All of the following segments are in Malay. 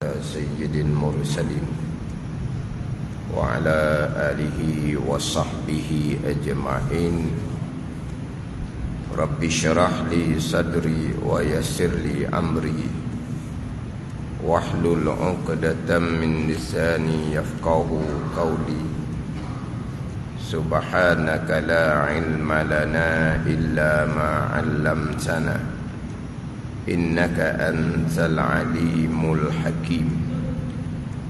سيد المرسلين وعلى آله وصحبه أجمعين رب اشرح لي صدري ويسر لي أمري واحلل عقدة من لساني يفقه قولي سبحانك لا علم لنا إلا ما علمتنا إنك أنت العليم الحكيم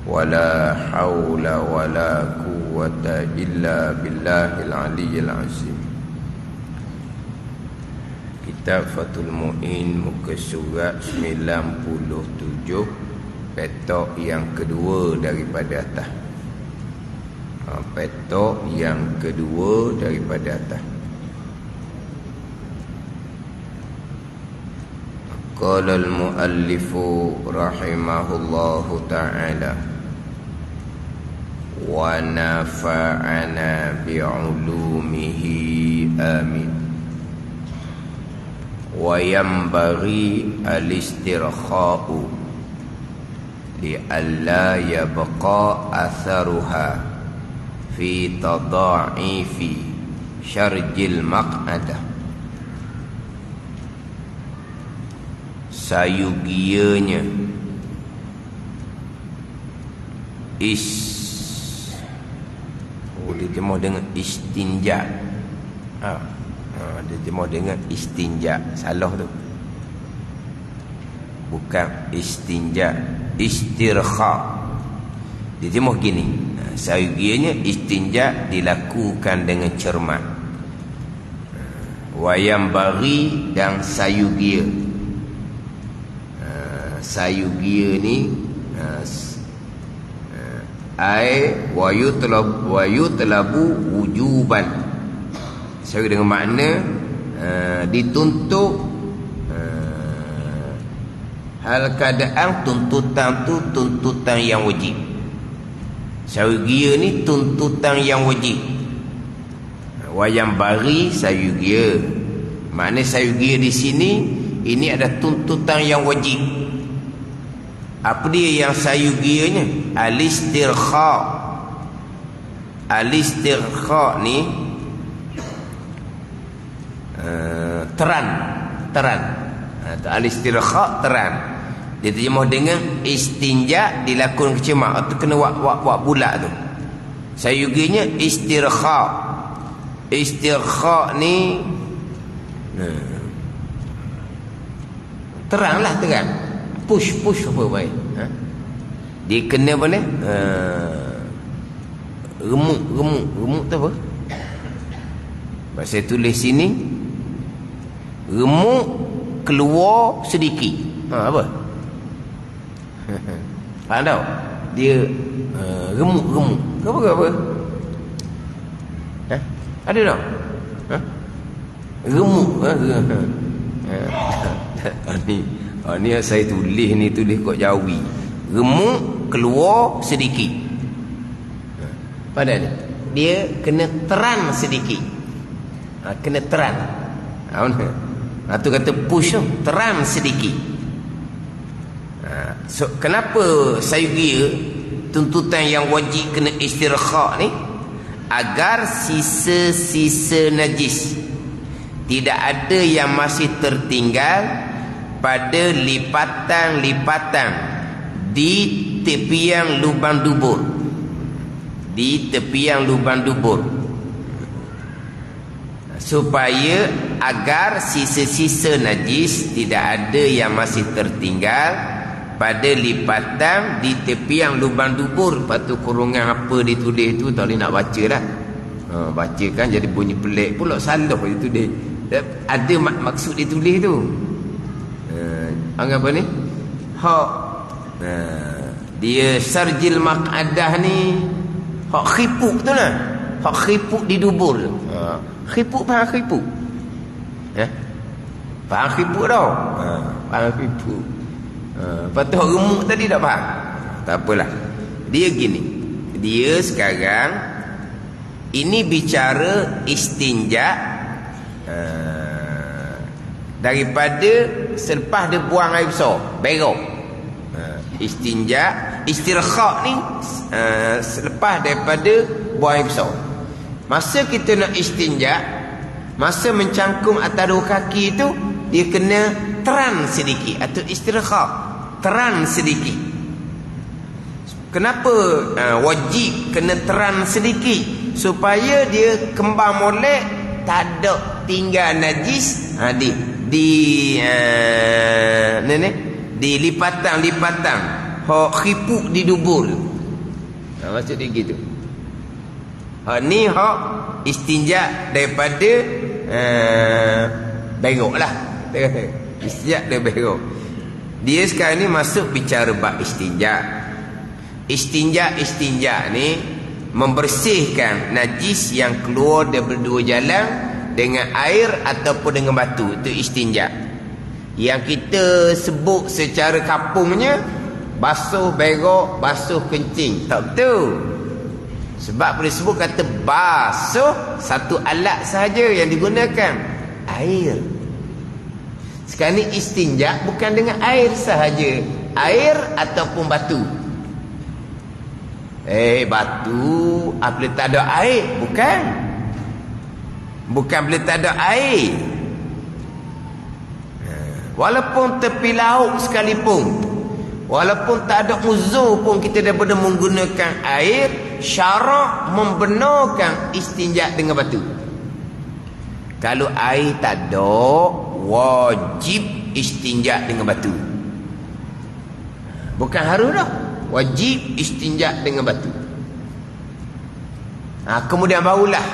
ولا حول ولا قوة إلا بالله العلي العظيم. Kitab Fathul Mu'in muka surat 97, petok yang kedua daripada atas. Petok yang kedua daripada atas. Qala al-muallifu rahimahullahu ta'ala wa nafa'ana bi'ulumihi amin. Wa yanbaghi al-istirkha'u li'alla yabqa atharuha fi tadha'ifi syarjil maq'adah. Sayugianya dia terjemah dengan istinja. Dia terjemah dengan istinja. Salah tu, bukan istinja, istirkha. Dia terjemah gini, sayugianya istinja dilakukan dengan cermat. Wayam bagi dan sayugia. Sayugia ni wa yutlabu wujuban. Saya dengan makna dituntut, hal keadaan tuntutan tu tuntutan yang wajib. Sayugia ni tuntutan yang wajib. Wayang bari sayugia, makna sayugia di sini ini ada tuntutan yang wajib. Apa dia yang sayugianya? Al-istirkha. Al-istirkha ni teran. Al-istirkha teran. Dia terjemah dengan istinja dilakukan kecemak atau kena wak bulat tu. Sayugianya istirkha. Istirkha ni teranglah terang. Push apa baik. Dia kena apa ni? Remuk tu apa? Saya tulis sini remuk keluar sedikit. Apa? Faham tak? Dia remuk. Apa? Ada tak? Remuk. Ni saya tulis kod Jawi. Remuk keluar sedikit. Pada dia kena teran sedikit. Kena teran. Tu kata push tu, teran sedikit. So kenapa sayugia tuntutan yang wajib kena istirkha ni? Agar sisa-sisa najis tidak ada yang masih tertinggal pada lipatan-lipatan di tepian lubang dubur. Di tepian lubang dubur. Supaya agar sisa-sisa najis tidak ada yang masih tertinggal pada lipatan di tepian lubang dubur. Lepas tu kurungan apa ditulis tu tak boleh nak baca lah. Baca kan jadi bunyi pelik pula, salah ditulis. Ada maksud ditulis tu. Apa ni? Hak dia sarjil maq'adah ni hak khipuk tu lah. Hak khipuk di dubur. Khipuk, faham khipuk? Faham khipuk tau? Faham khipuk. Lepas tu hak remuk tadi tak faham? Tak apalah. Dia gini, dia sekarang ini bicara istinja daripada selepas dia buang air besar, berok. Istinja, istirkha ni selepas daripada buang air besar. Masa kita nak istinja, masa mencangkung atas dua kaki tu, dia kena teran sedikit atau istirkha, teran sedikit. Kenapa wajib kena teran sedikit? Supaya dia kembang molek, tak ada tinggal najis di lipatan-lipatan hok khipuk di dubur. Maksud dia gitu. Ni hok istinja daripada berok lah. Istinja dia berok. Dia sekarang ni masuk bicara bab istinja. Istinja ni membersihkan najis yang keluar daripada dua jalan dengan air ataupun dengan batu. Itu istinja. Yang kita sebut secara kampungnya basuh berok, basuh kencing. Tak betul. Sebab boleh sebut kata basuh, satu alat sahaja yang digunakan, air. Sekarang ni istinja bukan dengan air sahaja, air ataupun batu. Batu boleh tak ada air? Bukan boleh tak ada air. Walaupun tepi laut sekalipun, walaupun tak ada uzur pun, kita daripada menggunakan air, syarak membenarkan istinja dengan batu. Kalau air tak ada, wajib istinja dengan batu. Bukan harus dah, wajib istinja dengan batu. Kemudian barulah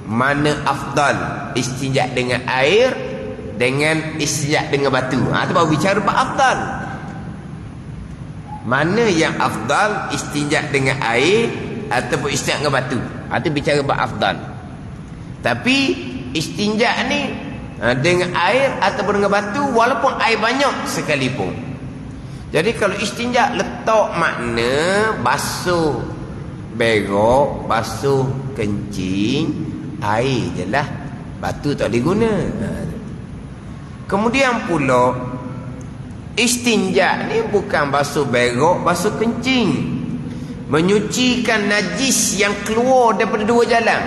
mana afdal, istinja dengan air dengan istinja dengan batu. Itu baru bicara bab afdal. Mana yang afdal, istinja dengan air ataupun istinja dengan batu? Itu bicara bab afdal. Tapi istinja ni dengan air ataupun dengan batu, walaupun air banyak sekalipun. Jadi kalau istinja letak makna basuh berok, basuh kencing, air je lah, batu tak boleh guna. Kemudian pula istinja ni bukan basuh berok, basuh kencing, menyucikan najis yang keluar daripada dua jalan,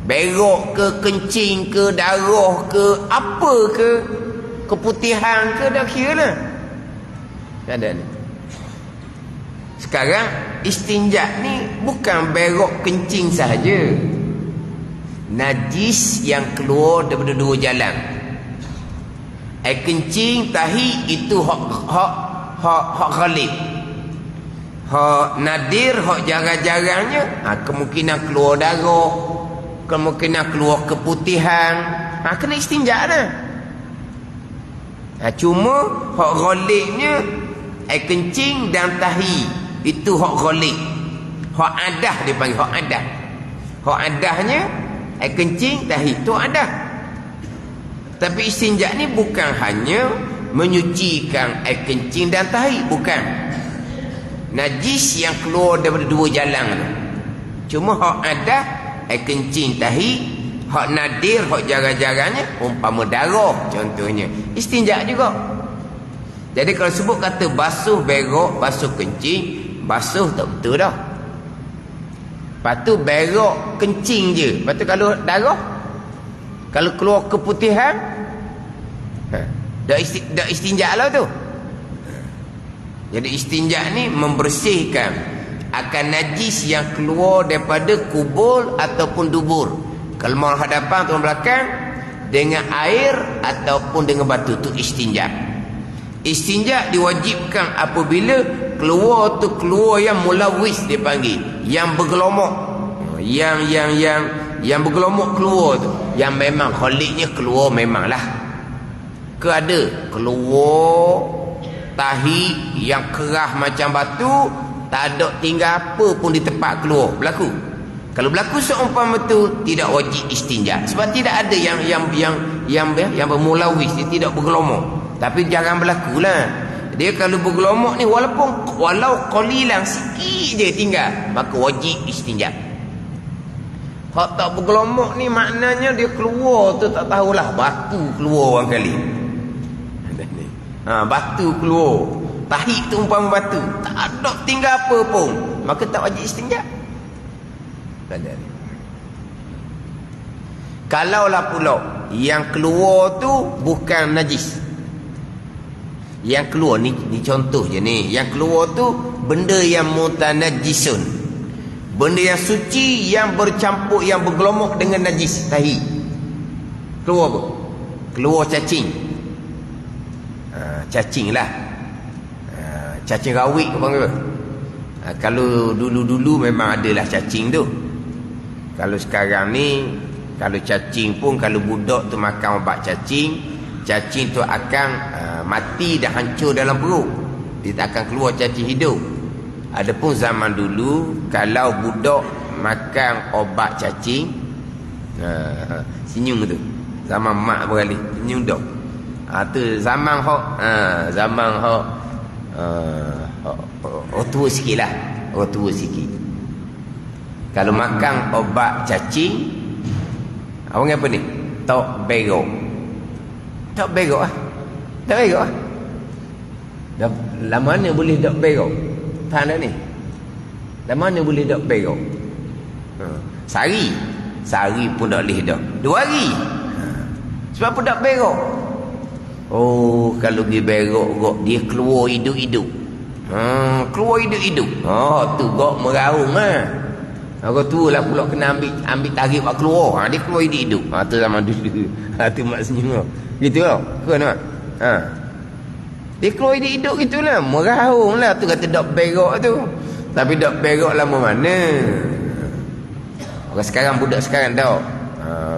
berok ke, kencing ke, darah ke, apa ke, keputihan ke, dah kira lah. Ada ni. Sekarang istinja ni bukan berok kencing sahaja, najis yang keluar daripada dua jalan. Air kencing, tahi, itu hak ghalib. Hak nadir, hak jarang-jarangnya, kemungkinan keluar darah, kemungkinan keluar keputihan, kena istinja dah. Cuma hak ghalibnya air kencing dan tahi, itu hak ghalib. Hak adah dia panggil, hak adah. Hak adahnya air kencing, tahi, itu adah. Tapi istinja ni bukan hanya menyucikan air kencing dan tahi, bukan. Najis yang keluar daripada dua jalan tu. Cuma hak ada air kencing, tahi, hak nadir, hak jarang-jarangnya, umpama darah contohnya, istinja juga. Jadi kalau sebut kata basuh berok, basuh kencing, basuh tak betul dah. Lepas tu berok kencing je. Lepas tu kalau darah, kalau keluar keputihan, dah istinja lah tu. Jadi istinja ni membersihkan akan najis yang keluar daripada kubul ataupun dubur. Kalau mau hadapan atau belakang, dengan air ataupun dengan batu, tu istinja. Istinja diwajibkan apabila keluar tu keluar yang mulawis dipanggil, yang bergelomok, yang bergelomok keluar tu, yang memang khaliknya keluar memanglah. Ke ada keluar tahi yang kerah macam batu, tak ada tinggal apa pun di tempat keluar, berlaku. Kalau berlaku seumpama tu, tidak wajib istinja. Sebab tidak ada yang bermulawis, dia tidak bergelomok. Tapi jangan berlaku lah. Dia kalau bergelomok ni, walau qalilan, sikit je tinggal, maka wajib istinja. Hak tak bergelomok ni maknanya dia keluar tu tak tahulah, batu keluar orang kali. Batu keluar, tahi tu umpama batu, tak ada tinggal apa pun, maka tak wajib istinja. Kalaulah pula yang keluar tu bukan najis, yang keluar ni contoh je ni, yang keluar tu benda yang mutanajisun, benda yang suci yang bercampur, yang bergelomok dengan najis, tahi. Keluar apa? Keluar cacing. Cacing lah. Cacing rawit ke panggil. Kalau dulu-dulu memang adalah cacing tu. Kalau sekarang ni, kalau cacing pun, kalau budak tu makan obat cacing, cacing tu akan mati dan hancur dalam perut. Dia tak akan keluar cacing hidup. Adapun zaman dulu, kalau budak makan obat cacing, senyum tu. Zaman mak berkali, senyum dok. Tu zaman hok, zaman hok, tua sikit lah. Tua sikit. Kalau makan obat cacing, orang apa ni? Tok berok. Tok berok lah. Tok berok lah. Lama mana boleh dok berok? Faham tak ni? Lama mana boleh dok berok? Sehari. Sehari pun tak boleh dok. 2 hari. Sebab apa dok berok? Oh, kalau dia berok, dia keluar hidup-hidup. Keluar hidup-hidup. Tu gok meraung lah. Orang tua lah pula kena ambil tarik buat keluar. Dia keluar hidup-hidup. Tu zaman dulu. Tu mak senyum. Gitu lah. Kan tak? Dia keluar hidup-hidup gitu lah. Meraung lah. Tu kata dok berok tu. Tapi dok berok lama mana? Orang sekarang, budak sekarang tau.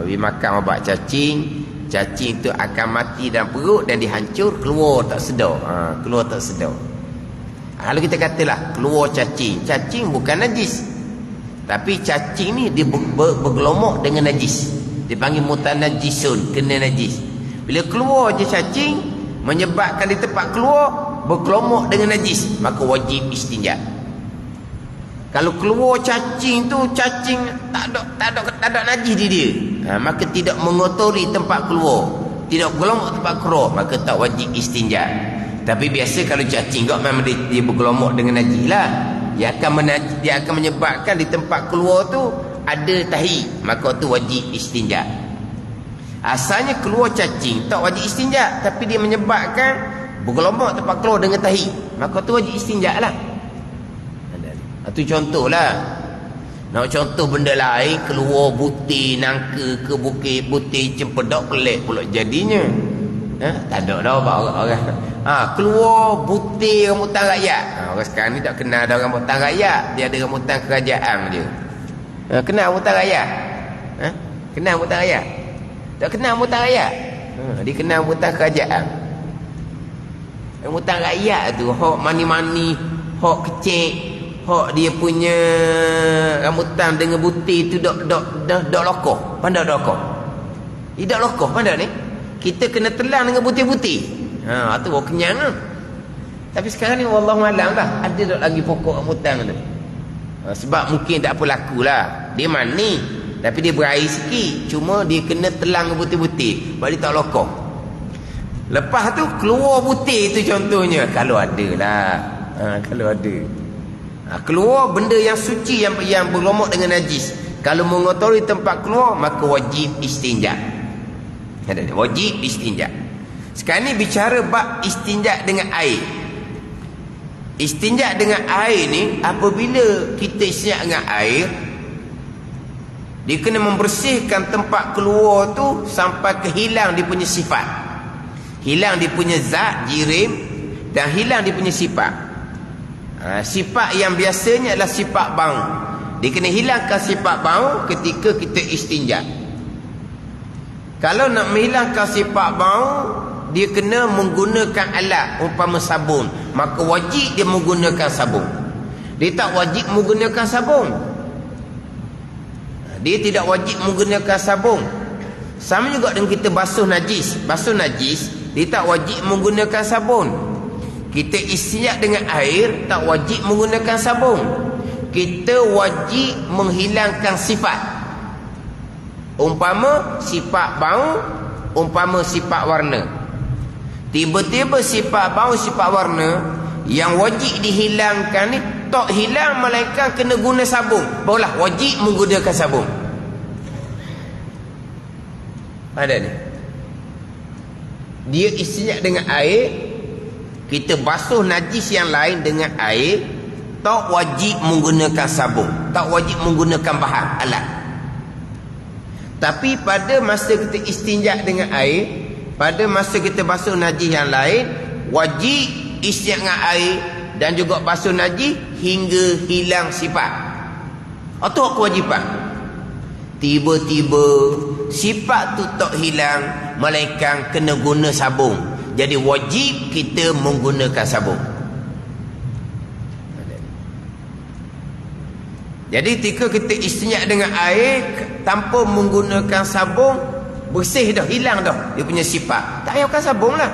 Dia makan obat cacing. Cacing tu akan mati dalam perut dan dihancur, keluar tak sedar. Keluar tak sedar. Kalau kita katalah keluar cacing, cacing bukan najis, tapi cacing ni dia bergelomok dengan najis, dipanggil mutanajisun, kena najis. Bila keluar je cacing, menyebabkan di tempat keluar bergelomok dengan najis, maka wajib istinja. Kalau keluar cacing tu, cacing tak ada najis di dia, maka tidak mengotori tempat keluar, tidak bergelomok tempat keluar, maka tak wajib istinja. Tapi biasa kalau cacing kau memang dia bergelomok dengan najis lah, dia akan menyebabkan di tempat keluar tu ada tahi, maka tu wajib istinja. Asalnya keluar cacing tak wajib istinja, tapi dia menyebabkan bergelomok tempat keluar dengan tahi, maka tu wajib istinja lah. Itu contoh lah. Nak contoh benda lain, keluar butir nangka ke bukit, butir cempedak kelek pula jadinya. Tak ada dah orang. Keluar butir rambutan rakyat. Orang sekarang ni tak kenal ada rambutan rakyat, dia ada rambutan kerajaan je. Kenal rambutan rakyat? Kenal rambutan rakyat? Tak kenal rambutan rakyat? Dia kenal rambutan kerajaan. Rambutan rakyat tu hok mani-mani, hok kecil, hok dia punya rambutan dengan butir tu dok lokoh. Pandai dok lokoh. Tidak lokoh pandai ni. Kita kena telan dengan butir-butir. Tu baru kenyang lah. Tapi sekarang ni wallahualam lah, ada dok lagi pokok rambutan tu. Sebab mungkin tak apa laku lah. Dia mani, tapi dia berair sikit. Cuma dia kena telan dengan butir-butir, sebab dia tak lokoh. Lepas tu keluar butir tu contohnya, kalau ada lah. Kalau ada. Keluar benda yang suci yang bergelomok dengan najis, kalau mengotori tempat keluar, maka wajib istinja. Wajib istinja. Sekarang ni bicara bab istinja dengan air. Istinja dengan air ni, apabila kita istinja dengan air, dia kena membersihkan tempat keluar tu sampai kehilang dia punya sifat, hilang dia punya zat jirim, dan hilang dia punya sifat. Sifat yang biasanya adalah sifat bau. Dia kena hilangkan sifat bau ketika kita istinja. Kalau nak menghilangkan sifat bau, dia kena menggunakan alat umpama sabun, maka wajib dia menggunakan sabun. Dia tak wajib menggunakan sabun. Dia tidak wajib menggunakan sabun. Sama juga dengan kita basuh najis. Basuh najis, dia tak wajib menggunakan sabun. Kita istinja dengan air, tak wajib menggunakan sabun. Kita wajib menghilangkan sifat. Umpama sifat bau, umpama sifat warna. Tiba-tiba sifat bau, sifat warna Yang wajib dihilangkan ni tak hilang melainkan kena guna sabun. Barulah wajib menggunakan sabun. Ada ni. Dia istinja dengan air, kita basuh najis yang lain dengan air, tak wajib menggunakan sabun, tak wajib menggunakan bahan alat. Tapi pada masa kita istinja dengan air, pada masa kita basuh najis yang lain, wajib istinja dengan air dan juga basuh najis hingga hilang sifat. Itu kewajipan. Tiba-tiba sifat tu tak hilang melainkan kena guna sabun. Jadi wajib kita menggunakan sabun. Jadi ketika kita istinja dengan air tanpa menggunakan sabun, bersih dah, hilang dah dia punya sifat. Tak payahkan sabun lah.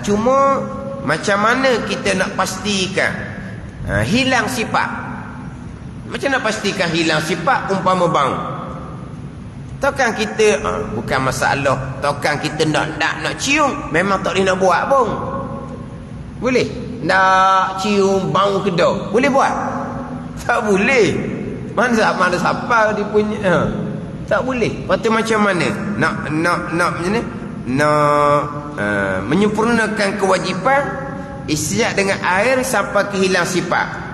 Cuma macam mana kita nak pastikan hilang sifat? Macam nak pastikan hilang sifat? Umpama bau, takkan kita bukan masalah, takkan kita nak cium, memang tak boleh nak buat pun. Boleh nak cium bau kedai, boleh buat? Tak boleh. Mana siapa dia punya tak boleh. Patut macam mana nak macam ni, nak menyempurnakan kewajipan istinja dengan air sampai ke hilang sifat.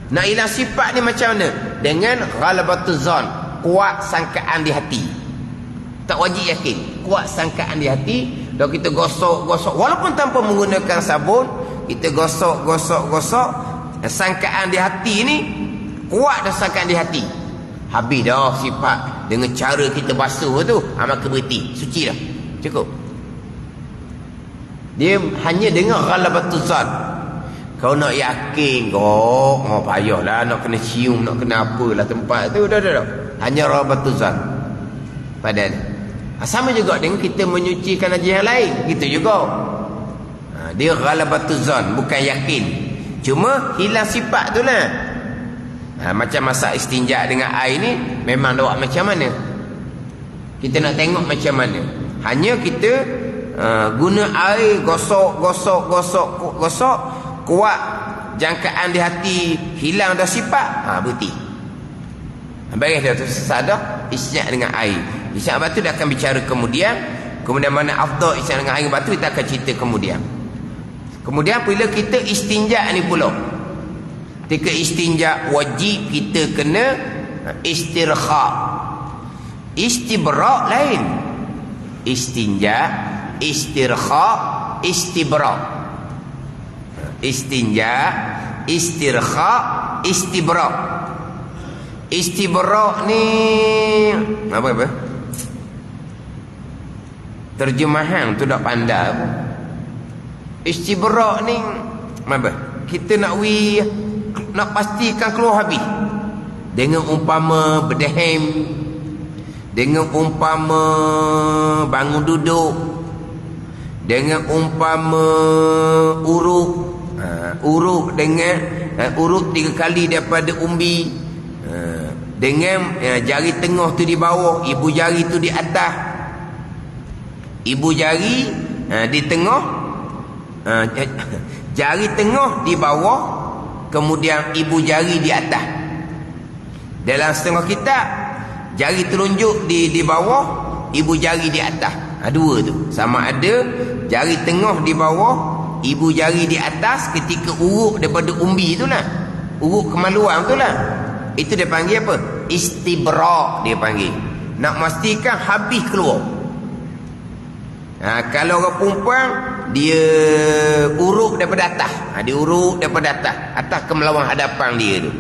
Nak hilang sifat ni macam mana? Dengan ghalabatuz zon, kuat sangkaan di hati. Tak wajib yakin, kuat sangkaan di hati. Dan kita gosok walaupun tanpa menggunakan sabun, kita gosok, sangkaan di hati ni kuat dah, sangkaan di hati. Habis dah sifat dengan cara kita basuh tu, maka berhenti, suci dah, cukup. Dia hanya dengan ghalabatuz zon. Kau nak yakin kau payahlah nak kena cium, nak kena apalah tempat tu, dah. Hanya ghalabatuz zon pada ni. Sama juga dengan kita menyucikan najis yang lain, gitu juga. Dia ghalabatuz zon, bukan yakin. Cuma hilang sifat tu lah. Macam masak istinja dengan air ni, memang dah buat macam mana, kita nak tengok macam mana. Hanya kita guna air, gosok, kuat jangkaan di hati, hilang dah sifat, berhenti. Baik dah tu, sesat dah istinja dengan air. Istinja batu dah akan bicara kemudian mana afdal istinja dengan air batu, kita akan cerita kemudian. Kemudian bila kita istinja ni pula, ketika istinja wajib kita kena istirkha. Istibra lain. Istinja, istirkha, istibra. Istinja, istirkha, istibra. Istibra ni apa? Terjemahan tu tak pandai apa. Istibra ni apa? Kita nak pastikan keluar habis. Dengan umpama berdehem, dengan umpama bangun duduk, dengan umpama uruk dengan uruk 3 kali daripada umbi, dengan jari tengah tu di bawah, ibu jari tu di atas, ibu jari di tengah, jari tengah di bawah, kemudian ibu jari di atas. Dalam setengah kitab, jari telunjuk di bawah, ibu jari di atas. Dua tu. Sama ada jari tengah di bawah, ibu jari di atas ketika uruk daripada umbi tu lah. Uruk kemaluan tu lah. Itu dia panggil apa? Istibra dia panggil. Nak memastikan habis keluar. Kalau orang perempuan, dia uruk daripada atas. Dia uruk daripada atas. Atas kemaluan hadapan dia tu.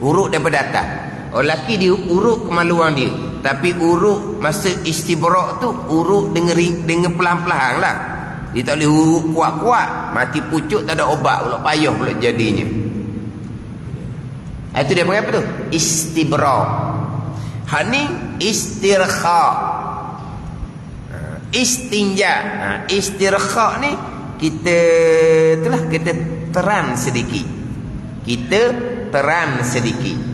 Uruk daripada atas. Orang lelaki dia uruk kemaluan dia. Tapi uruk masa istibra tu, uruk dengan pelan-pelan lah. Dia tak boleh uruk kuat-kuat. Mati pucuk tak ada obat pula, payah pula jadinya. Itu dia panggil apa tu? Istibra. Hani istirkha. Istinja. Istirkha ni kita teran sedikit. Kita teran sedikit.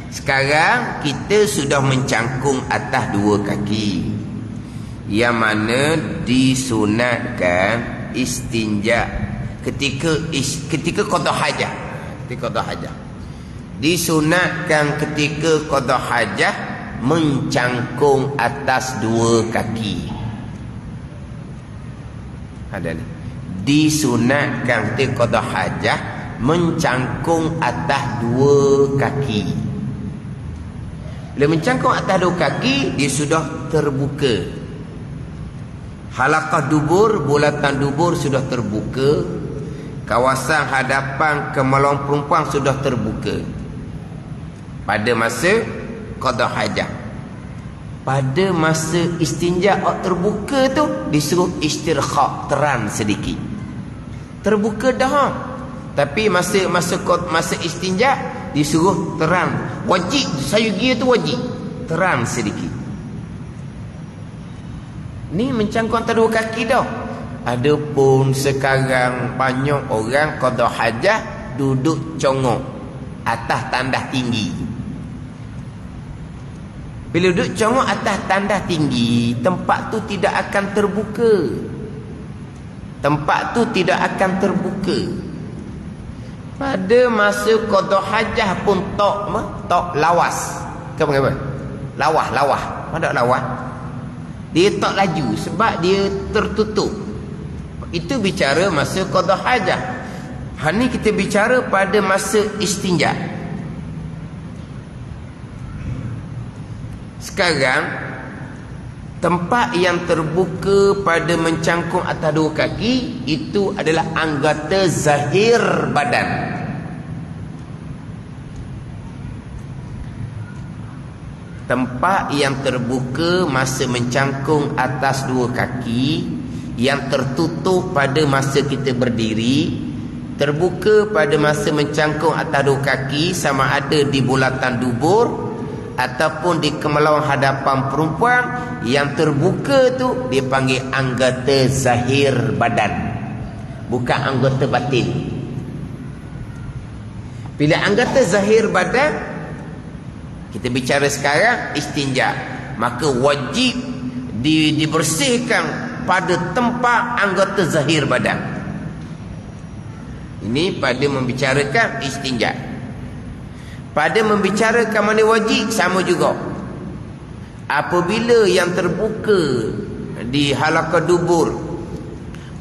Sekarang kita sudah mencangkung atas 2 kaki, yang mana disunatkan istinja ketika qada hajah. Ketika qada hajah. Disunatkan ketika qada hajah mencangkung atas dua kaki. Ada ni. Disunatkan ketika qada hajah mencangkung atas dua kaki. Bila mencangkung atas dua kaki, dia sudah terbuka. Halaqah dubur, bulatan dubur sudah terbuka. Kawasan hadapan kemaluan perempuan sudah terbuka. Pada masa qada hajah. Pada masa istinja terbuka tu, disuruh istirkha, teran sedikit. Terbuka dah. Tapi masa istinja disuruh teran. Wajib sayugia tu wajib. Teran sedikit. Ni mencangkung antara dua kaki dah. Adapun sekarang banyak orang qada hajah duduk congok atas tandas tinggi. Bila duduk congok atas tandas tinggi, tempat tu tidak akan terbuka. Tempat tu tidak akan terbuka. Pada masa qada hajah pun tok lawas. Kau panggil apa? Lawah. Ada lawah. Dia tak laju sebab dia tertutup. Itu bicara masa qada hajah. Ni kita bicara pada masa istinja. Sekarang tempat yang terbuka pada mencangkung atas dua kaki itu adalah anggota zahir badan. Tempat yang terbuka masa mencangkung atas dua kaki, yang tertutup pada masa kita berdiri, terbuka pada masa mencangkung atas dua kaki, sama ada di bulatan dubur ataupun di kemaluan hadapan perempuan. Yang terbuka tu dipanggil anggota zahir badan, bukan anggota batin. Bila anggota zahir badan, kita bicara sekarang istinja, maka wajib dibersihkan pada tempat anggota zahir badan. Ini pada membicarakan istinja. Pada membicarakan mandi wajib sama juga. Apabila yang terbuka di halaqah dubur,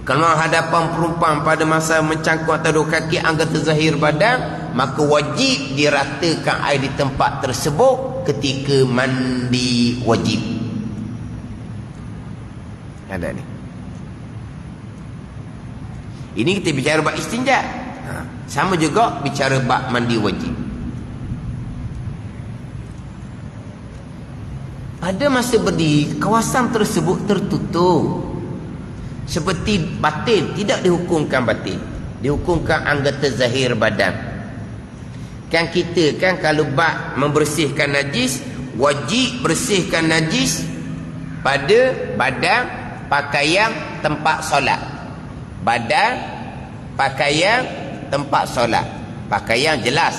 kalau hadapan perempuan pada masa mencangkung atas dua kaki anggota zahir badan, maka wajib diratakan air di tempat tersebut ketika mandi wajib. Ada ni. Ini kita bicara bab istinja. Sama juga bicara bab mandi wajib. Pada masa berdiri, kawasan tersebut tertutup. Seperti batin, tidak dihukumkan batin, dihukumkan anggota zahir badan. Kan kita kan kalau bab membersihkan najis, wajib bersihkan najis pada badan, pakaian, tempat solat. Badan, pakaian, tempat solat. Pakaian jelas,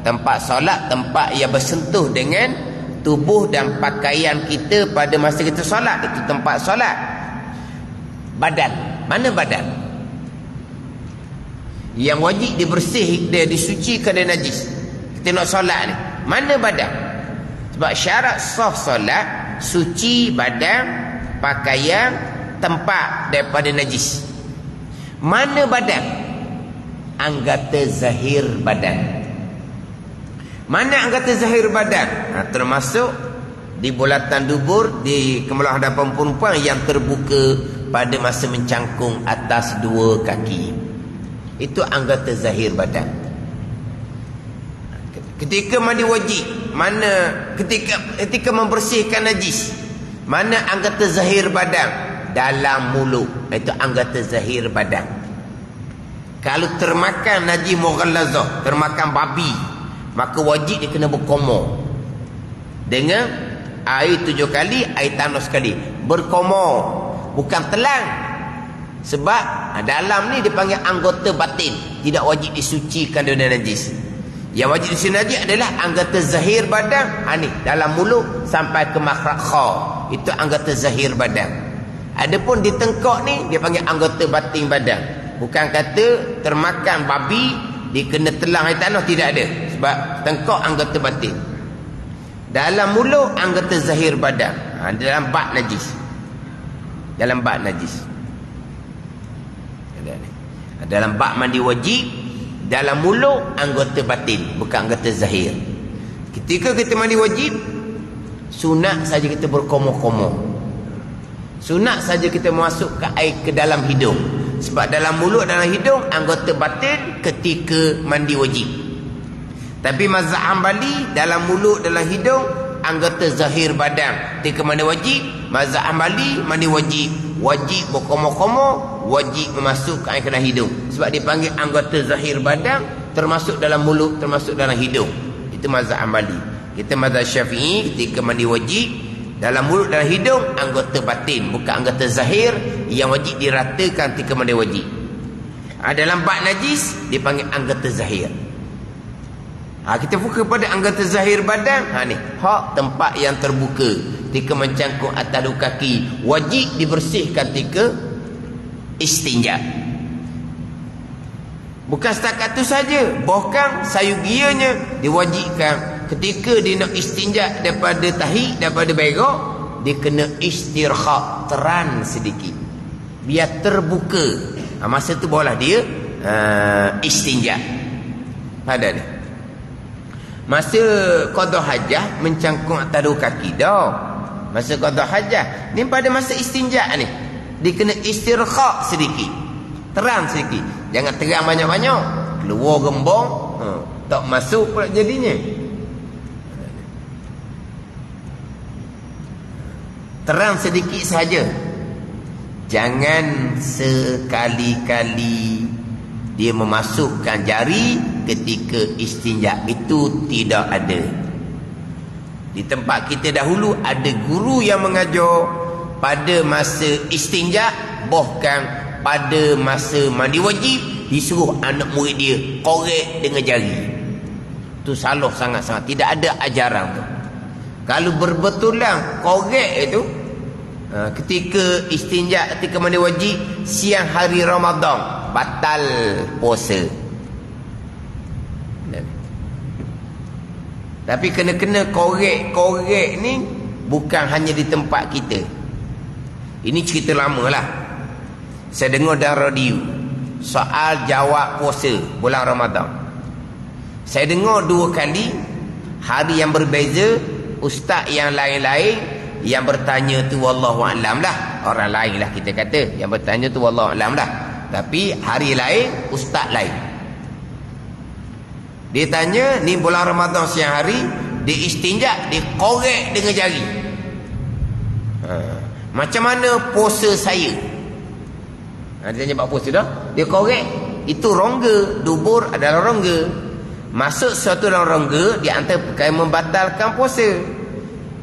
tempat solat, tempat yang bersentuh dengan tubuh dan pakaian kita pada masa kita solat, itu tempat solat. Badan, mana badan? Yang wajib dibersih, dia disucikan dari najis. Kita nak solat ni, mana badan? Sebab syarat sah solat, suci badan, pakaian, tempat daripada najis. Mana badan? Anggota zahir badan. Mana anggota zahir badan? Termasuk di bulatan dubur, di kemaluan hadapan perempuan yang terbuka pada masa mencangkung atas dua kaki. Itu anggota zahir badan. Ketika mandi wajib, mana ketika membersihkan najis, mana anggota zahir badan? Dalam mulut, itu anggota zahir badan. Kalau termakan najis mughallazah, termakan babi, maka wajib dia kena berkomor dengan air 7 kali, air tanah sekali. Berkomor, bukan telan. Sebab dalam ni dipanggil anggota batin, tidak wajib disucikan dari najis. Yang wajib disucikan najis adalah anggota zahir badan. Ni dalam mulut sampai ke makhraj kha, itu anggota zahir badan. Adapun di tengkok ni dia panggil anggota batin badan, Bukan kata termakan babi dia kena telang air tanah, tidak ada. Sebab tengkok anggota batin. Dalam mulut anggota zahir badan. Dalam bak najis. Dalam bak najis. Dalam bak mandi wajib, dalam mulut anggota batin, bukan anggota zahir. Ketika kita mandi wajib, sunat saja kita berkomoh-komoh. Sunat saja kita masuk ke air ke dalam hidung. Sebab dalam mulut, dalam hidung anggota batin ketika mandi wajib. Tapi mazhab Hambali, dalam mulut, dalam hidung anggota zahir badan ketika mandi wajib. Mazhab Hambali mandi wajib, wajib berkomoh-komoh, wajib memasukkan air ke dalam hidung. Sebab dipanggil anggota zahir badan, termasuk dalam mulut, termasuk dalam hidung. Itu mazhab Hambali. Kita mazhab Syafi'i, ketika mandi wajib, dalam mulut, dalam hidung anggota batin, bukan anggota zahir yang wajib diratakan ketika mandi wajib. Dalam bak najis dipanggil anggota zahir. Kita fokus pada anggota zahir badan. Ni hak tempat yang terbuka ketika mencangkuk atas dua kaki, wajib dibersihkan ketika istinja. Bukan setakat itu saja, bahkan sayugianya diwajibkan ketika dia nak istinja daripada tahi, daripada berak, dia kena istirha, teran sedikit biar terbuka. Masa tu barulah dia istinja. Ada ni masa qada hajah mencangkuk atas dua kaki dah. Masa qada hajah ni, pada masa istinja ni dia kena istirha sedikit, terang sedikit. Jangan terang banyak-banyak, keluar gembong, tak masuk pula jadinya. Terang sedikit saja. Jangan sekali-kali dia memasukkan jari ketika istinja. Itu tidak ada. Di tempat kita dahulu ada guru yang mengajar pada masa istinja, bahkan pada masa mandi wajib disuruh anak murid dia korek dengan jari. Itu salah sangat-sangat. Tidak ada ajaran tu. Kalau berbetulan korek itu ketika istinja, ketika mandi wajib siang hari Ramadan, batal puasa. Tapi kena-kena korek ni bukan hanya di tempat kita. Ini cerita lama lah. Saya dengar dalam radio soal jawab puasa bulan Ramadan. Saya dengar 2 kali, hari yang berbeza, ustaz yang lain-lain yang bertanya tu wallahu a'lam lah. Orang lain lah kita kata, yang bertanya tu wallahu a'lam lah. Tapi hari lain, ustaz lain. Dia tanya, ni bulan Ramadan siang hari, dia istinja, dia korek dengan jari. Macam mana puasa saya? Dia tanya bab puasa dah. Dia korek, itu rongga, dubur adalah rongga. Masuk sesuatu dalam rongga, dia antara perkara membatalkan puasa.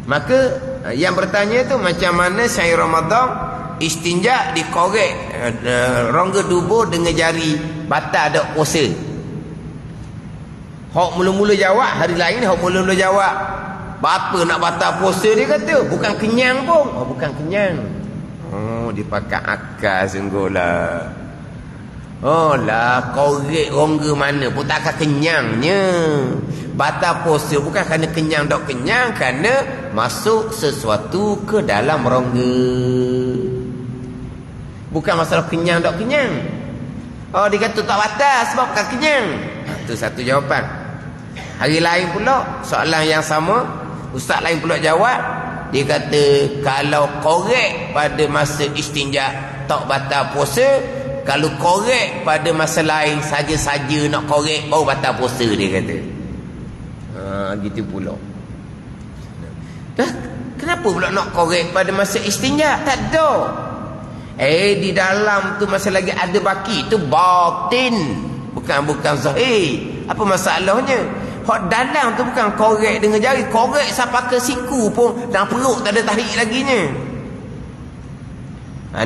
Maka yang bertanya tu, macam mana saya Ramadan istinja, dikorek rongga dubur dengan jari, batal tak puasa? Hak mula-mula jawab, hari lain hak mula-mula jawab, apa nak batal puasa, dia kata bukan kenyang pun. Bukan kenyang. Dia pakai akal sungguhlah. Lah, korek rongga mana pun takkan kenyangnya. Batal puasa bukan kerana kenyang tak kenyang, kerana masuk sesuatu ke dalam rongga. Bukan masalah kenyang tak kenyang. Dia kata tak batal sebab bukan kenyang. Itu satu jawapan. Hari lain pula soalan yang sama, ustaz lain pula jawab. Dia kata kalau korek pada masa istinja tak batal puasa, kalau korek pada masa lain saja-saja nak korek baru batal puasa, dia kata. Gitu pula. Kenapa pula nak korek pada masa istinja? Tak ada. Di dalam tu masa lagi ada baki, tu batin, bukan zahir. Apa masalahnya? Hak dalam tu bukan korek dengan jari, korek sampai ke siku pun dalam perut tak ada tarik lagi nya.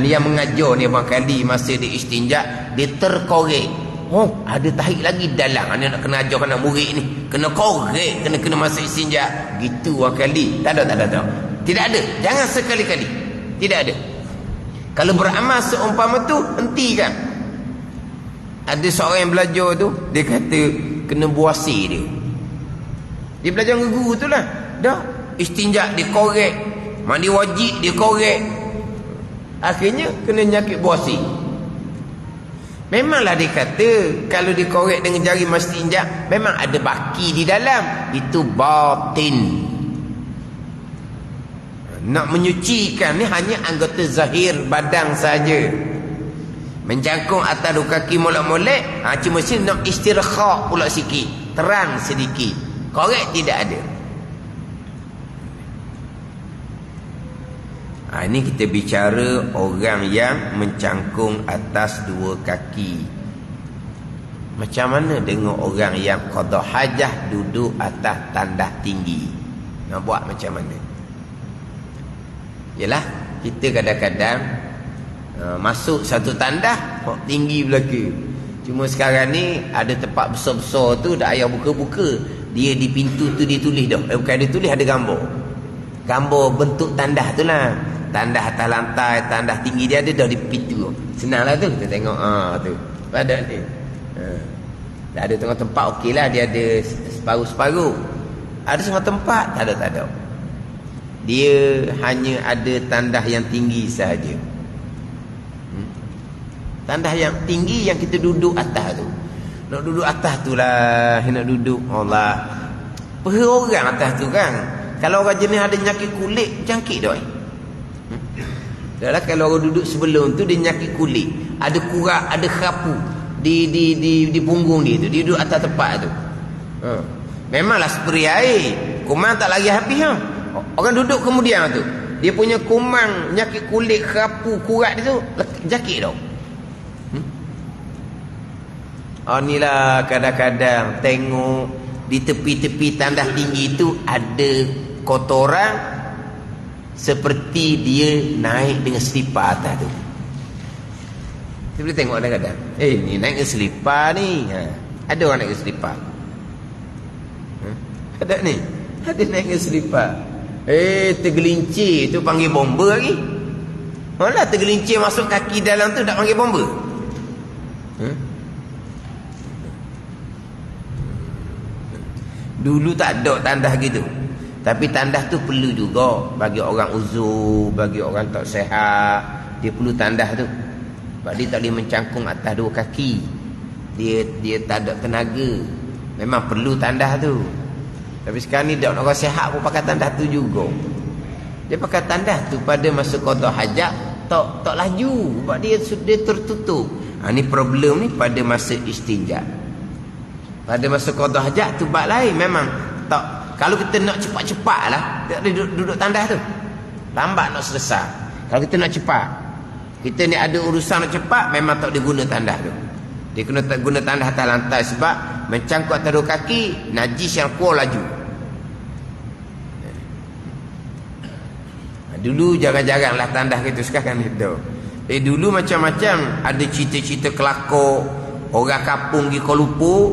Ni yang mengajar ni abang kali masa dia istinja, dia terkorek. Ada tarik lagi dalam. Ni nak kena ajar anak murid ni, kena korek, kena masa istinja. Gitu abang kali. Tak ada. Tidak ada. Jangan sekali-kali. Tidak ada. Kalau beramal seumpama tu, hentikan. Ada seorang yang belajar tu, dia kata kena buasi dia. Dia belajar dengan guru tu lah. Dah istinja dia korek, mandi wajib dia korek, akhirnya kena nyakit buasi. Memanglah dia kata kalau dikorek dengan jari istinja memang ada baki di dalam, itu batin. Nak menyucikan ni hanya anggota zahir badan saja. Mencangkung atas dua kaki molek-molek, cuma sini nak istirkha pula sikit, terang sedikit. Korek tidak ada. Ini kita bicara orang yang mencangkung atas dua kaki. Macam mana dengan orang yang qada hajah duduk atas tandas tinggi? Nak buat macam mana? Yalah, kita kadang-kadang masuk satu tandas tinggi belaka. Cuma sekarang ni ada tempat besar-besar tu dah ayah buka-buka. Dia di pintu tu dia tulis dah. Bukan dia tulis, ada gambar. Gambar bentuk tandas tu lah. Tandas atas lantai, tandas tinggi dia ada dah di pintu. Senanglah tu kita tengok. Tu pada ni. Dah ada tengok tempat okey lah. Dia ada separuh-separuh. Ada semua tempat tak ada. Dia hanya ada tandas yang tinggi sahaja. Tandas yang tinggi yang kita duduk atas tu. Nak duduk atas tu lah, nak duduk Allah. Per orang atas tu kan. Kalau orang jenis ada nyakit kulit, jangkit dah. Dah kalau orang duduk sebelum tu dia nyakit kulit, ada kurak, ada kerapu di punggung dia tu. Dia duduk atas tempat tu. Memanglah spray air, kumang tak lagi habis ha. Orang duduk kemudian tu, dia punya kumang nyakit kulit, kerapu, kurat dia tu jangkit dah. Inilah kadang-kadang tengok di tepi-tepi tandas tinggi itu ada kotoran seperti dia naik dengan selipar atas tu. Kita boleh tengok kadang-kadang, ni naik dengan selipar ni. Ada orang naik dengan selipar. Ada ni, ada naik dengan selipar. Tergelincir tu panggil bomba lagi. Malah tergelincir masuk kaki dalam tu tak panggil bomba. Dulu tak ada tandas gitu. Tapi tandas tu perlu juga bagi orang uzur, bagi orang tak sihat. Dia perlu tandas tu. Sebab dia tak boleh mencangkung atas dua kaki. Dia tak ada tenaga. Memang perlu tandas tu. Tapi sekarang ni orang sihat pun pakai tandas tu juga. Dia pakai tandas tu pada masa qada hajat tak laju. Sebab dia tertutup. Ni problem ni pada masa istinja. Pada masa qada hajat tu bab lain. Memang tak. Kalau kita nak cepat-cepat lah, tak boleh duduk tandas tu. Lambat nak selesai. Kalau kita nak cepat, kita ni ada urusan nak cepat, memang tak boleh guna tandas tu. Dia kena guna tandas atas lantai sebab mencangkuk atas dua kaki, najis yang keluar laju. Dulu jarang-jaranglah tandas gitu, sekarang itu. Dulu macam-macam. Ada cerita-cerita kelakor orang kampung di Kuala Lumpur,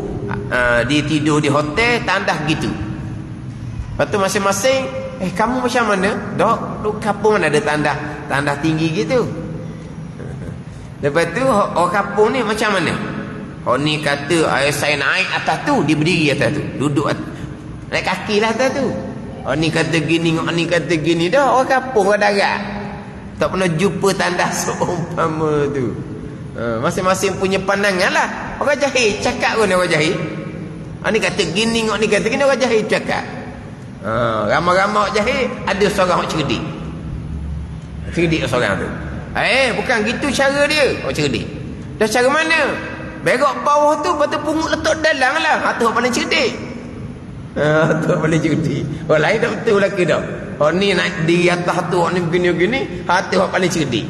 dia tidur di hotel, tandas gitu. Lepas tu masing-masing, kamu macam mana? Dok, kampung mana ada tandas tinggi gitu. Lepas tu orang kampung ni macam mana? Orang ni kata, saya naik atas tu, dia berdiri atas tu, duduk atas. Naik kaki lah atas tu. Orang ni kata gini, orang ni kata gini. Dah orang kampung, orang darat tak pernah jumpa tandas seumpama tu. Masing-masing punya pandangan lah. Orang jahil cakap pun orang jahil. Orang ni kata gini, orang ni kata gini, orang jahil cakap. Ramai-ramai orang jahil, ada seorang orang cerdik. Cerdik seorang tu. Bukan gitu cara dia. Orang cerdik. Dah cara mana? Berok bawah tu, lepas tu pungut letak dalam lah. Tu orang paling cerdik. Tu orang paling cerdik. Orang lain tak betul lah ke dah. Orang ni naik di atas tu, orang ni begini-begini. Tu orang paling cerdik.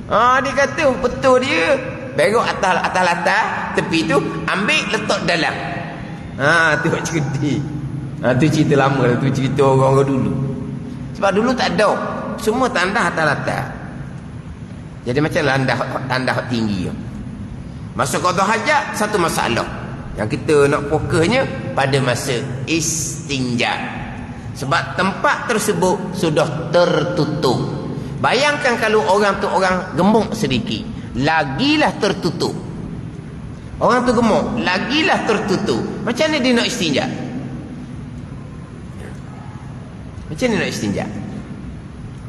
Dia kata betul dia. Berok atas latar tepi tu, ambil letak dalam. Tu orang cerdik. Tu cerita lama lah. Tu cerita orang-orang dulu. Sebab dulu tak ada. Semua tandas atas latar. Jadi macam tandas tinggi. Masa qada hajat, satu masalah yang kita nak fokusnya pada masa istinja. Sebab tempat tersebut sudah tertutup. Bayangkan kalau orang tu orang gemuk sedikit, lagilah tertutup. Orang tu gemuk, lagilah tertutup. Macam mana dia nak istinja? Macam mana nak istinja?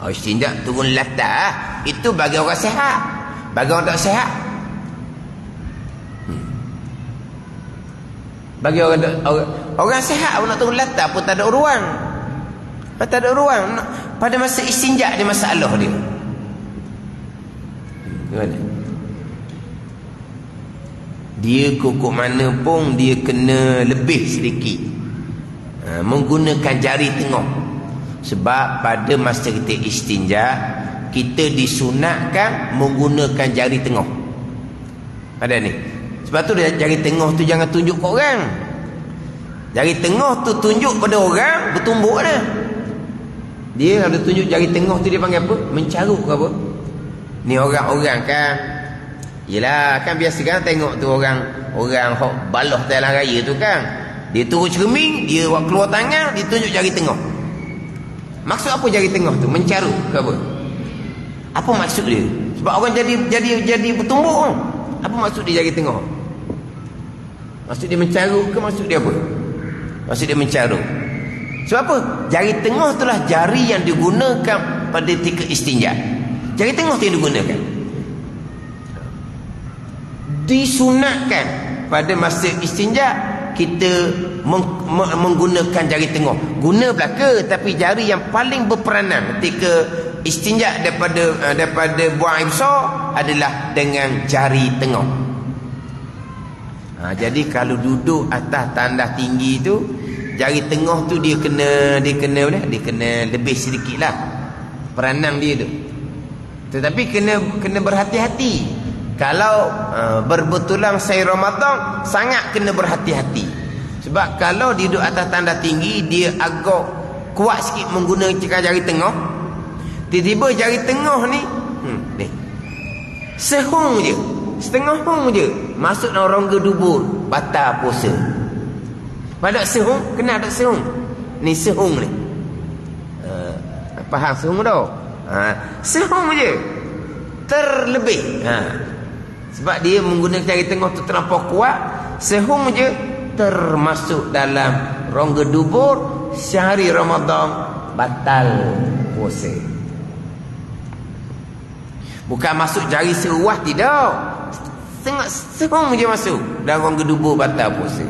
Oh, istinja turun latah, itu bagi orang sihat. Bagi orang tak sihat, bagi orang sihat pun nak turun latah pun tak ada ruang. Tak ada ruang. Pada masa istinja dia masalah dia. Gimana? Dia kukuk mana pun dia kena lebih sedikit, menggunakan jari tengah. Sebab pada masa kita istinja, kita disunatkan menggunakan jari tengah. Ada ni. Sebab tu jari tengah tu jangan tunjuk ke orang. Jari tengah tu tunjuk pada orang, bertumbuk dah. Dia kalau tunjuk jari tengah tu dia panggil apa? Mencaruk ke apa? Ni orang-orang kan, yelah kan biasa kan tengok tu orang hok baloh dalam raya tu kan, dia turun cermin, dia keluar tangan, dia tunjuk jari tengah. Maksud apa jari tengah tu? Mencaruk ke apa? Apa maksud dia? Sebab orang jadi bertumbuk. Apa maksud dia jari tengah? Maksud dia mencaruk ke maksud dia apa? Maksud dia mencaruk. Sebab apa? Jari tengah itulah jari yang digunakan pada ketika istinja. Jari tengah tu yang digunakan. Disunatkan pada masa istinja kita menggunakan jari tengah. Guna belaka, tapi jari yang paling berperanan ketika istinja daripada buang air besar adalah dengan jari tengah. Jadi kalau duduk atas tandas tinggi tu, jari tengah tu dia kena lebih sedikit lah peranan dia tu. Tetapi kena berhati-hati. Kalau berbetulan saya Ramadan, sangat kena berhati-hati. Sebab kalau dia duduk atas tanda tinggi, dia agak kuat sikit menggunakan jari tengah. Tiba-tiba jari tengah ni sehung je, setengah hung je masuk dalam rongga dubur, batal puasa. Pada sehung, kena ada sehung. Ni sehung ni. Faham sehung dah? Sehung je. Terlebih. Sebab dia menggunakan jari tengah tu terlampau kuat, sehung je termasuk dalam rongga dubur, sehari Ramadan batal puasa. Bukan masuk jari seruah, tidak. Setengah sehung je masuk dalam rongga dubur, batal puasa.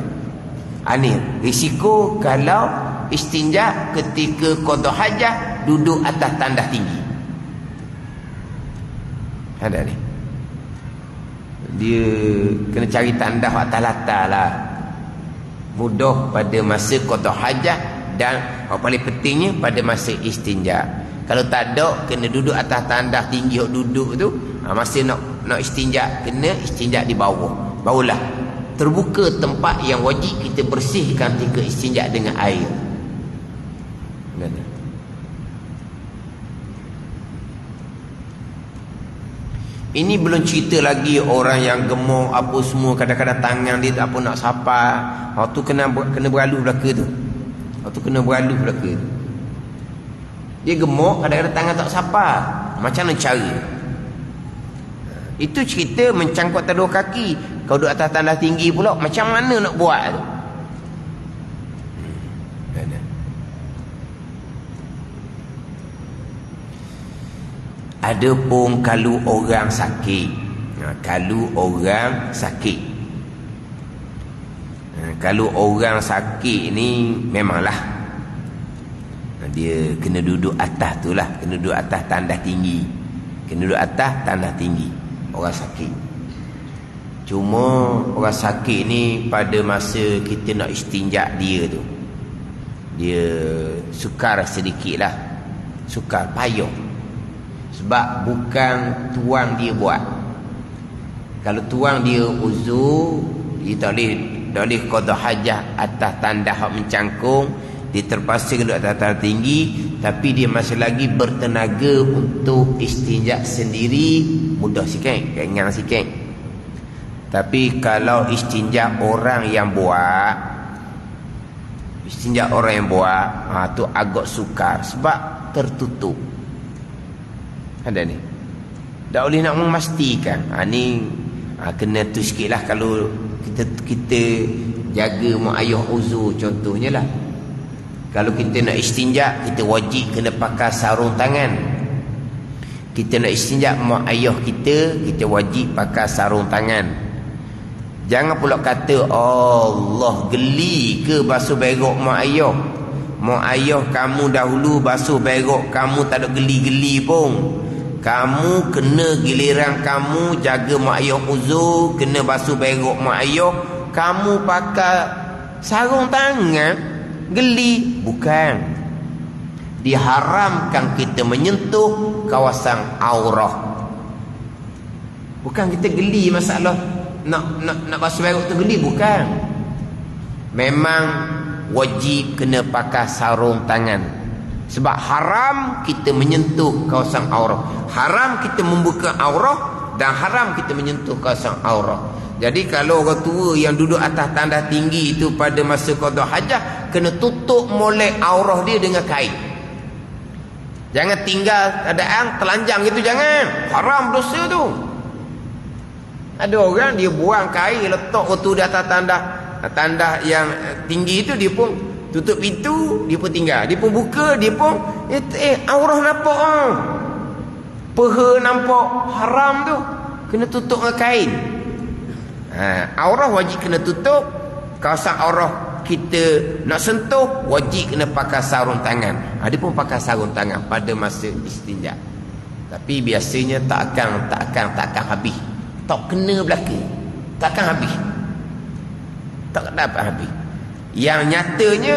Ini risiko kalau istinja ketika qada hajat duduk atas tandas tinggi. Ada ni. Dia kena cari tandas atas latar lah. Mudah pada masa qada hajat, dan yang paling pentingnya pada masa istinja. Kalau tak ada, kena duduk atas tandas tinggi duduk tu. Masa nak istinja, kena istinja di bawah. Barulah terbuka tempat yang wajib kita bersihkan ketika istinja dengan air. Ini belum cerita lagi orang yang gemuk apa semua, kadang-kadang tangan dia tak apa nak sapa. Waktu kena beralus belaka tu. Waktu kena beralus belaka tu. Dia gemuk, kadang-kadang tangan tak sapa. Macam mana cara? Itu cerita mencangkut dua kaki. Kau duduk atas tandas tinggi pula, macam mana nak buat tu? Adapun kalau orang sakit, kalau orang sakit ni memanglah dia kena duduk atas tu lah, kena duduk atas tandas tinggi, orang sakit. Cuma orang sakit ni pada masa kita nak istinja dia tu, dia sukar sedikit lah, sukar payah. Sebab bukan tuang dia buat. Kalau tuang dia uzur, dia tak boleh qada hajat atas tandas hak mencangkung, dia terpaksa duduk atas tandas tinggi, tapi dia masih lagi bertenaga untuk istinja sendiri, mudah sikit, ringan sikit. Tapi kalau istinja orang yang buat, tu agak sukar sebab tertutup. Ada ni. Tak boleh nak memastikan. Ni kena tu sikit lah. Kalau kita jaga mak ayah uzur contohnya lah. Kalau kita nak istinja, kita wajib kena pakai sarung tangan. Kita nak istinja mak ayah kita wajib pakai sarung tangan. Jangan pula kata Allah geli ke basuh berok mak ayah. Mak ayah kamu dahulu basuh berok, kamu tak ada geli-geli pun. Kamu kena giliran kamu jaga mak ayah uzur, kena basuh berok mak ayah, kamu pakai sarung tangan. Geli? Bukan. Diharamkan kita menyentuh kawasan aurah. Bukan kita geli masalah nak basuh berok tu geli, bukan. Memang wajib kena pakai sarung tangan. Sebab haram kita menyentuh kawasan aurah. Haram kita membuka aurah dan haram kita menyentuh kawasan aurah. Jadi kalau orang tua yang duduk atas tandas tinggi itu pada masa qada hajah, kena tutup molek aurah dia dengan kain. Jangan tinggal keadaan telanjang gitu, jangan. Haram dosa tu. Ada orang dia buang kain, letak waktu di atas tandas yang tinggi itu, dia pun tutup pintu, dia pun tinggal. Dia pun buka, dia pun aurah nampak ah. Peha nampak, haram tu. Kena tutup dengan kain. Aurah wajib kena tutup. Kawasan aurah kita nak sentuh, wajib kena pakai sarung tangan. Dia pun pakai sarung tangan pada masa istinja. Tapi biasanya tak akan habis. Tak kena belaka. Tak akan habis. Tak dapat habis. Yang nyatanya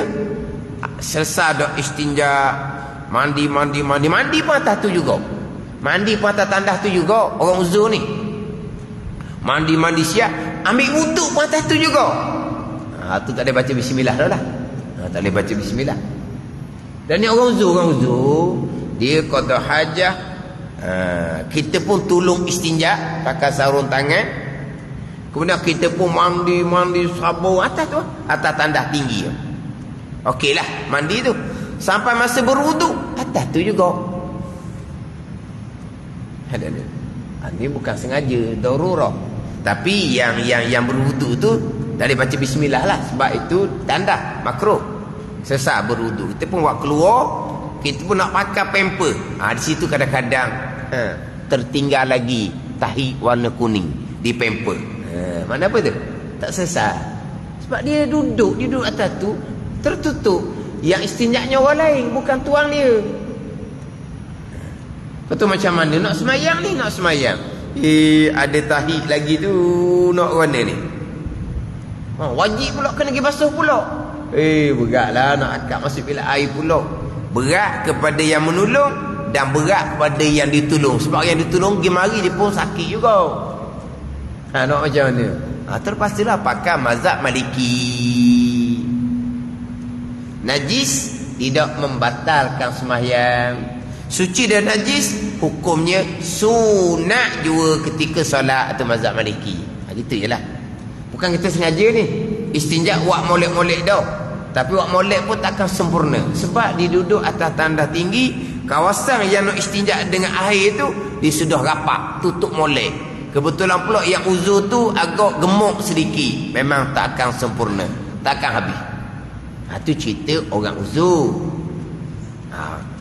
selesai dah istinja, mandi pun atas tu juga. Mandi pun atas tandas tu juga. Orang uzur ni mandi siap, ambil wuduk pun atas tu juga. Tu tak boleh baca bismillah dah lah. Tak boleh baca bismillah. Dan ni orang uzur dia qada hajah. Kita pun tolong istinja pakai sarung tangan. Kemudian kita pun mandi sabun atas tu, atas tandas tinggi. Okeylah, mandi tu sampai masa berwuduk atas tu juga. Ada. Ini bukan sengaja, darurah. Tapi yang berwuduk tu tak boleh baca bismillah lah, sebab itu tandas makruh. Selesai berwuduk, kita pun buat keluar, kita pun nak pakai pamper. Di situ kadang-kadang tertinggal lagi tahi warna kuning di pamper. Mana apa tu? Tak selesai. Sebab dia duduk atas tu tertutup. Yang istinjaknya orang lain, bukan tuang dia. Betul macam mana nak semayang ni? Nak semayang, ada tahi lagi tu, nak mana ni? Wajib pula kena pergi basuh pula. Beratlah nak akak masuk bilik air pula. Berat kepada yang menolong dan berat kepada yang ditolong. Sebab yang ditolong pergi mari dia pun sakit juga. Nak macam mana? Terpaksalah pakai mazhab Maliki. Najis tidak membatalkan sembahyang. Suci dan najis hukumnya sunat juga ketika solat atau mazhab Maliki. Gitu je lah. Bukan kita sengaja ni istinja buat molek-molek dah. Tapi buat molek pun takkan sempurna. Sebab dia duduk atas tandas tinggi. Kawasan yang nak istinja dengan air tu, dia sudah rapat, tutup molek. Kebetulan pula yang uzur tu agak gemuk sedikit. Memang tak akan sempurna, tak akan habis. Itu cerita orang uzur.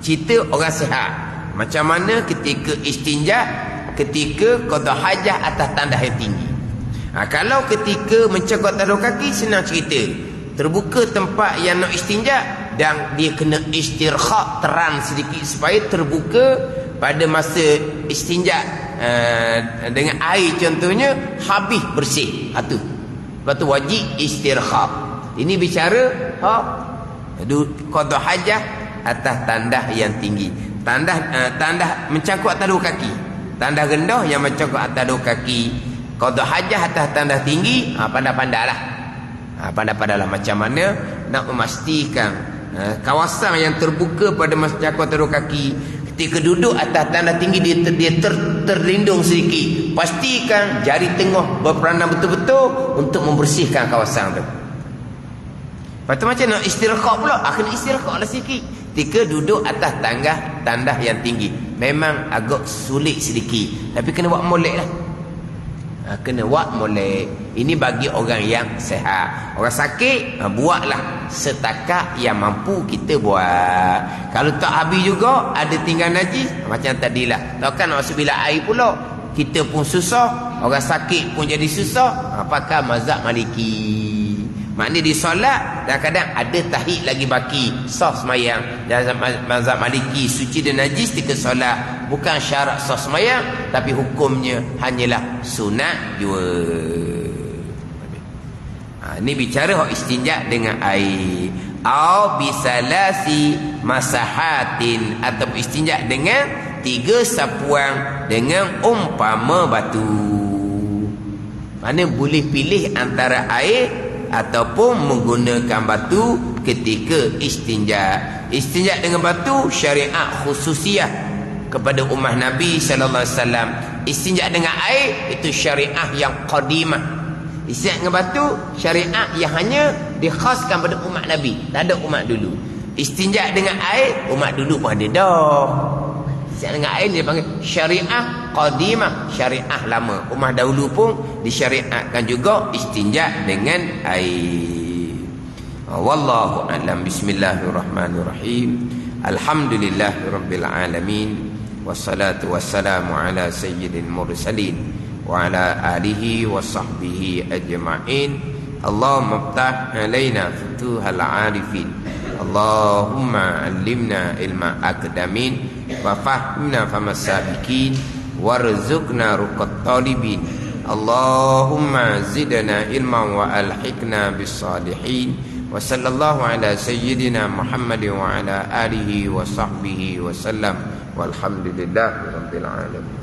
Cerita orang sihat. Macam mana ketika istinja, ketika qada hajah atas tandas yang tinggi. Kalau ketika mencegah taruh kaki, senang cerita. Terbuka tempat yang nak istinja dan dia kena istirkhak, teran sedikit supaya terbuka pada masa istinja dengan air contohnya, habis bersih. Itu. Lepas tu wajib istirkhak. Ini bicara qada hajah atas tandas yang tinggi. Tandas mencangkuk atas dua kaki. Tandas rendah yang mencangkuk atas dua kaki. Qada hajah atas tandas tinggi, pandai-pandailah. Pandai-pandailah macam mana nak memastikan kawasan yang terbuka pada mencangkuk atas dua kaki. Ketika duduk atas tandas tinggi, dia terlindung sedikit. Pastikan jari tengah berperanan betul-betul untuk membersihkan kawasan tu. Lepas tu macam nak istirkhak pula, kena istirkhaklah sikit. Ketika duduk atas tandas yang tinggi, memang agak sulit sedikit, tapi kena buat molek lah. Kena buat molek. Ini bagi orang yang sehat. Orang sakit, buatlah setakat yang mampu kita buat. Kalau tak habis juga, ada tinggal najis, macam tadilah. Takkan na'udzubillah air pula. Kita pun susah, orang sakit pun jadi susah. Apakah mazhab Maliki? Maknanya di solat kadang-kadang ada tahiyat lagi baki, sah semayang. Dalam mazhab Maliki, suci dan najis ketika solat bukan syarat sah semayang, tapi hukumnya hanyalah sunat jua. Ini bicara istinja dengan air. Au bisalasi masahatin, atau istinja dengan 3 sapuan dengan umpama batu. Mana boleh pilih antara air ataupun menggunakan batu ketika istinja. Istinja dengan batu syariat khususiyah kepada ummah Nabi sallallahu alaihi wasallam. Istinja dengan air itu syariat yang qadimah. Istinja dengan batu syariat yang hanya dikhaskan pada umat Nabi, tak ada umat dulu. Istinja dengan air umat dulu pun ada dah. Istinja dengan air dia panggil syariat qadimah, syariat lama. Ummah dahulu pun disyariatkan juga istinja dengan air. Wallahu a'lam. Bismillahirrahmanirrahim. Alhamdulillahirabbil alamin. Wassalatu wassalamu ala sayyidil mursalin wa ala alihi wa sahbihi ajma'in. Allahumma iftah alaina futuhal arifin. Allahumma allimna ilma aqdamin wa fahimna famas sabiqin warzuqna ruqat talibin. Allahumma zidna ilman wa alhiqna bis salihin. Wa sallallahu ala sayyidina Muhammadin wa ala alihi wa sahbihi wa sallam. Walhamdulillahi rabbil alamin.